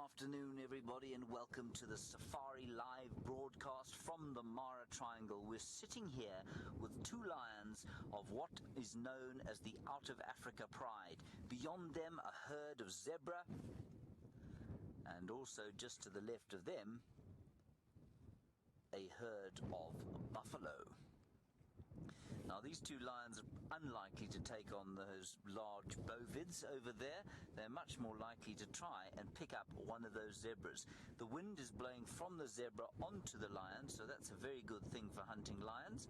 afternoon, everybody, and welcome to the Safari Live broadcast from the Mara Triangle. We're sitting here with two lions of what is known as the Out of Africa Pride. Beyond them, a herd of zebra, and also just to the left of them, a herd of buffalo. Now, these two lions are unlikely to take on those large bovids over there. They're much more likely to try and pick up one of those zebras. The wind is blowing from the zebra onto the lion, so that's a very good thing for hunting lions.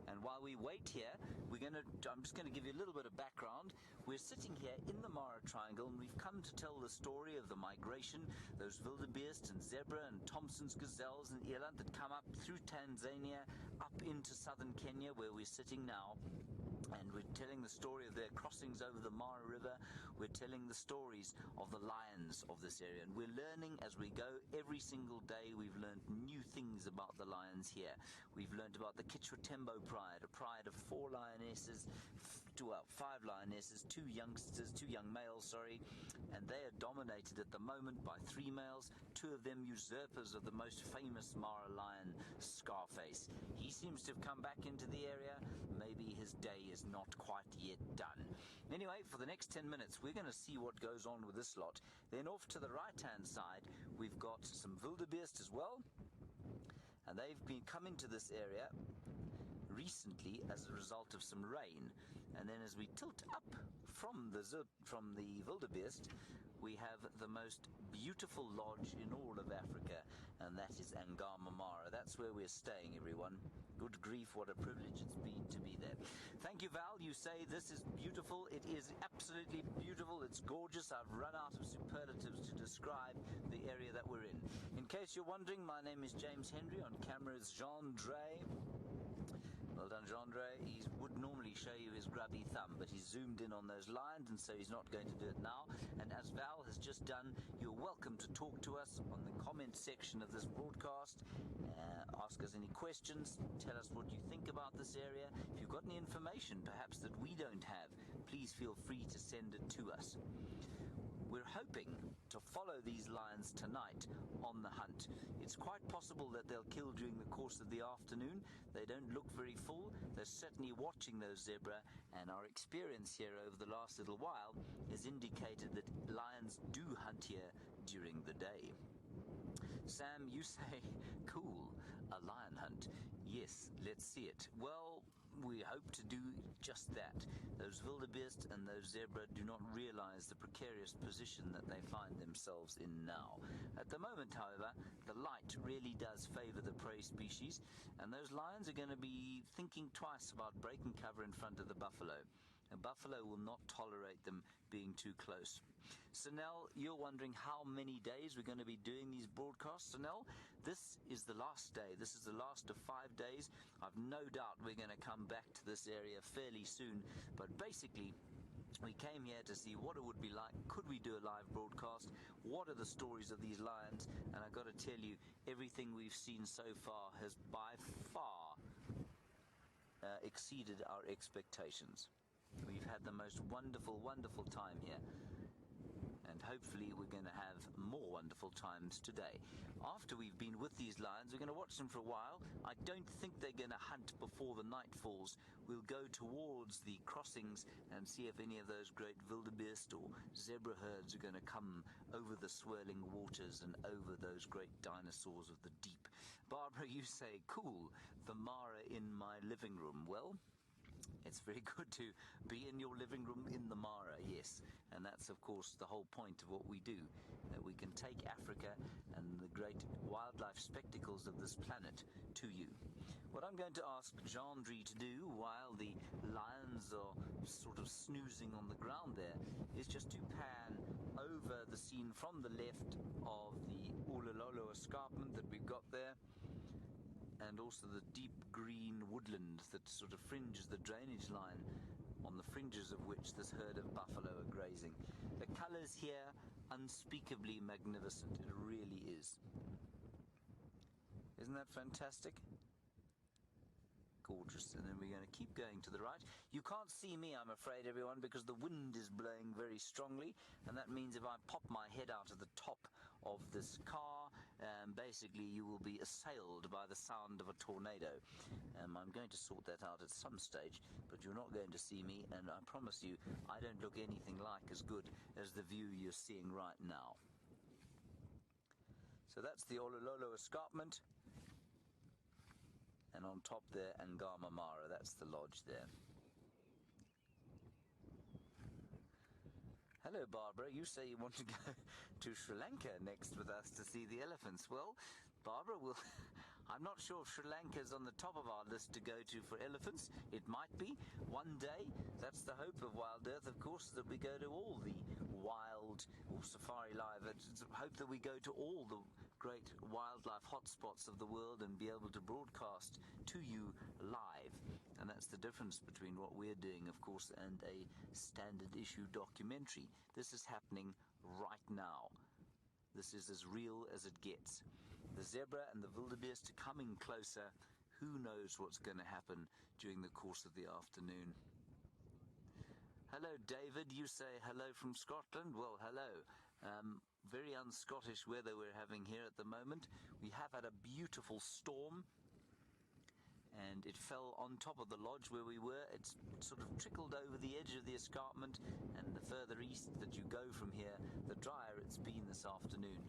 And while we wait here, I'm just going to give you a little bit of background. We're sitting here in the Mara Triangle, and we've come to tell the story of the migration, those wildebeest and zebra and Thompson's gazelles and eland that come up through Tanzania, up into southern Kenya, where we're sitting now. And we're telling the story of their crossings over the Mara River. We're telling the stories of the lions of this area. And we're learning as we go. Every single day we've learned new things about the lions here. We've learned about the Kichwatembo pride, a pride of 5 lionesses, 2 young males, and they are dominated at the moment by 3 males, 2 of them usurpers of the most famous Mara lion, Scarface. He seems to have come back into the area. Maybe his day is not quite yet done. Anyway, for the next 10 minutes, we're going to see what goes on with this lot. Then off to the right-hand side, we've got some wildebeest as well, and they've been coming to this area recently as a result of some rain. And then as we tilt up from the wildebeest, we have the most beautiful lodge in all of Africa, and that is Maasai Mara. That's where we're staying, everyone. Good grief, what a privilege it's been to be there. Thank you, Val. You say this is beautiful. It is absolutely beautiful. It's gorgeous. I've run out of superlatives to describe the area that we're in. In case you're wondering, my name is James Henry. On camera is Jean-Dre. Well done, Jean-Dre. He would normally show you his grubby thumb, but he's zoomed in on those lines, and so he's not going to do it now. And as Val has just done, you're welcome to talk to us on the comment section of this broadcast. Ask us any questions. Tell us what you think about this area. If you've got any information, perhaps that we don't have, please feel free to send it to us. We're hoping to follow these lions tonight on the hunt. It's quite possible that they'll kill during the course of the afternoon. They don't look very full. They're certainly watching those zebra, and our experience here over the last little while has indicated that lions do hunt here during the day. Sam, you say, cool, a lion hunt. Yes, let's see it. Well, we hope to do just that. Those wildebeest and those zebra do not realize the precarious position that they find themselves in now. At the moment, however, the light really does favor the prey species, and those lions are going to be thinking twice about breaking cover in front of the buffalo. A buffalo will not tolerate them being too close. Sunel, you're wondering how many days we're going to be doing these broadcasts. Sunel, this is the last day. This is the last of 5 days. I've no doubt we're going to come back to this area fairly soon. But basically, we came here to see what it would be like. Could we do a live broadcast? What are the stories of these lions? And I've got to tell you, everything we've seen so far has by far exceeded our expectations. We've had the most wonderful, wonderful time here, and hopefully we're going to have more wonderful times today. After we've been with these lions, we're going to watch them for a while. I don't think they're going to hunt before the night falls. We'll go towards the crossings and see if any of those great wildebeest or zebra herds are going to come over the swirling waters and over those great dinosaurs of the deep. Barbara, you say, cool, the Mara in my living room. Well, it's very good to be in your living room in the Mara, yes. And that's, of course, the whole point of what we do, that we can take Africa and the great wildlife spectacles of this planet to you. What I'm going to ask Jean-Dre to do while the lions are sort of snoozing on the ground there is just to pan over the scene from the left of the Ulololo escarpment that we've got there, and also the deep green woodland that sort of fringes the drainage line, on the fringes of which this herd of buffalo are grazing. The colors here, unspeakably magnificent. It really is. Isn't that fantastic? Gorgeous. And then we're going to keep going to the right. You can't see me, I'm afraid, everyone, because the wind is blowing very strongly, and that means if I pop my head out of the top of this car. Basically, you will be assailed by the sound of a tornado. I'm going to sort that out at some stage, but you're not going to see me, and I promise you, I don't look anything like as good as the view you're seeing right now. So that's the Olololo escarpment, and on top there, Maasai Mara, that's the lodge there. Hello, Barbara. You say you want to go to Sri Lanka next with us to see the elephants. Well, Barbara, I'm not sure if Sri Lanka is on the top of our list to go to for elephants. It might be one day. That's the hope of Wild Earth, of course, that we go to all the wild, or SafariLIVE. It's a hope that we go to all the great wildlife hotspots of the world and be able to broadcast to you live. And that's the difference between what we're doing, of course, and a standard issue documentary. This is happening right now. This is as real as it gets. The zebra and the wildebeest are coming closer. Who knows what's going to happen during the course of the afternoon? Hello, David. You say hello from Scotland? Well, hello. Very un-Scottish weather we're having here at the moment. We have had a beautiful storm, and it fell on top of the lodge where we were. It's sort of trickled over the edge of the escarpment, and the further east that you go from here, the drier it's been this afternoon.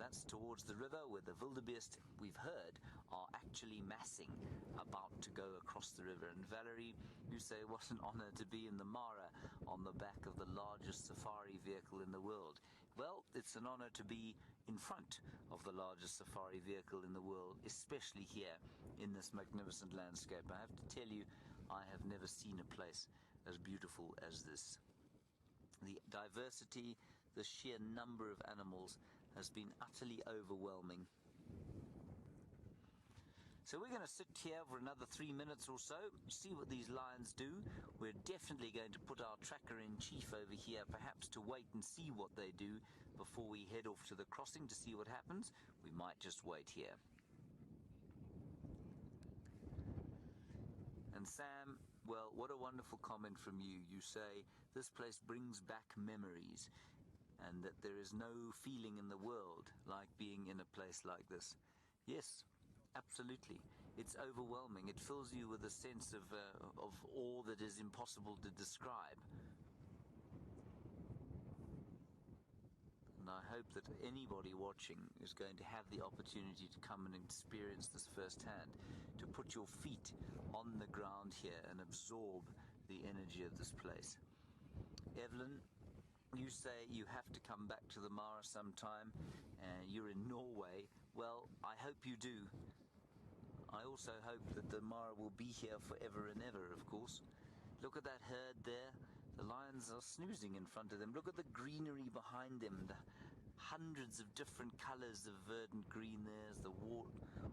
That's towards the river where the wildebeest, we've heard, are actually massing about to go across the river. And Valerie, you say, what an honor to be in the Mara on the back of the largest safari vehicle in the world. Well, it's an honor to be in front of the largest safari vehicle in the world, especially here in this magnificent landscape. I have to tell you, I have never seen a place as beautiful as this. The diversity, the sheer number of animals has been utterly overwhelming. So we're going to sit here for another 3 minutes or so, see what these lions do. We're definitely going to put our tracker-in-chief over here, perhaps to wait and see what they do before we head off to the crossing to see what happens. We might just wait here. And Sam, well, what a wonderful comment from you. You say, this place brings back memories, and that there is no feeling in the world like being in a place like this. Yes, absolutely. It's overwhelming. It fills you with a sense of awe that is impossible to describe. And I hope that anybody watching is going to have the opportunity to come and experience this firsthand, to put your feet on the ground here and absorb the energy of this place. Evelyn, you say you have to come back to the Mara sometime. You're in Norway. Well, I hope you do. I also hope that the Mara will be here forever and ever, of course. Look at that herd there. The lions are snoozing in front of them. Look at the greenery behind them. The hundreds of different colors of verdant green there as the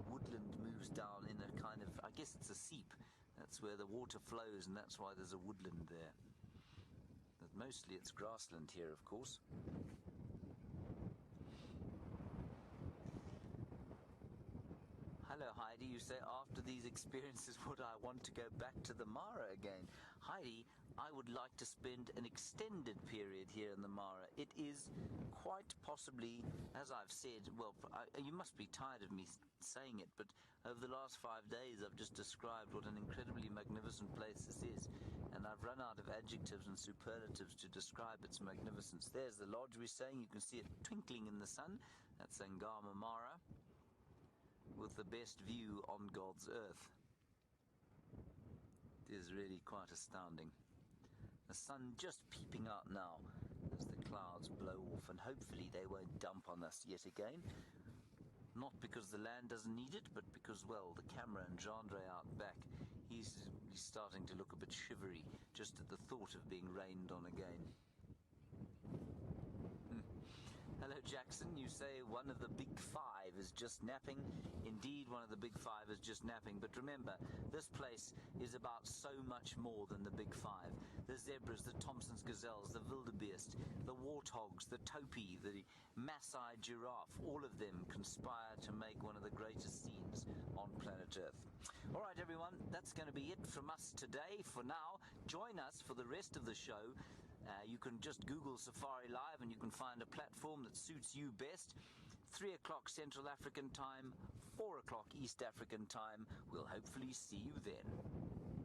woodland moves down in a kind of, I guess it's a seep. That's where the water flows, and that's why there's a woodland there. But mostly it's grassland here, of course. Hello, Heidi. You say, after these experiences, would I want to go back to the Mara again? Heidi, I would like to spend an extended period here in the Mara. It is quite possibly, as I've said, well, you must be tired of me saying it, but over the last 5 days I've just described what an incredibly magnificent place this is, and I've run out of adjectives and superlatives to describe its magnificence. There's the lodge we're saying. You can see it twinkling in the sun. That's Maasai Mara, with the best view on God's earth. It is really quite astounding. The sun just peeping out now as the clouds blow off, and hopefully they won't dump on us yet again. Not because the land doesn't need it, but because, well, the camera and Jandre out back, he's starting to look a bit shivery just at the thought of being rained on again. Hello, Jackson. You say one of the big five is just napping. Indeed, one of the big five is just napping. But remember, this place is about so much more than the big five. The zebras, the Thompson's gazelles, the wildebeest, the warthogs, the topi, the Maasai giraffe, all of them conspire to make one of the greatest scenes on planet Earth. All right, everyone, that's going to be it from us today. For now, join us for the rest of the show You can just Google Safari Live and you can find a platform that suits you best. 3 o'clock Central African time, 4 o'clock East African time. We'll hopefully see you then.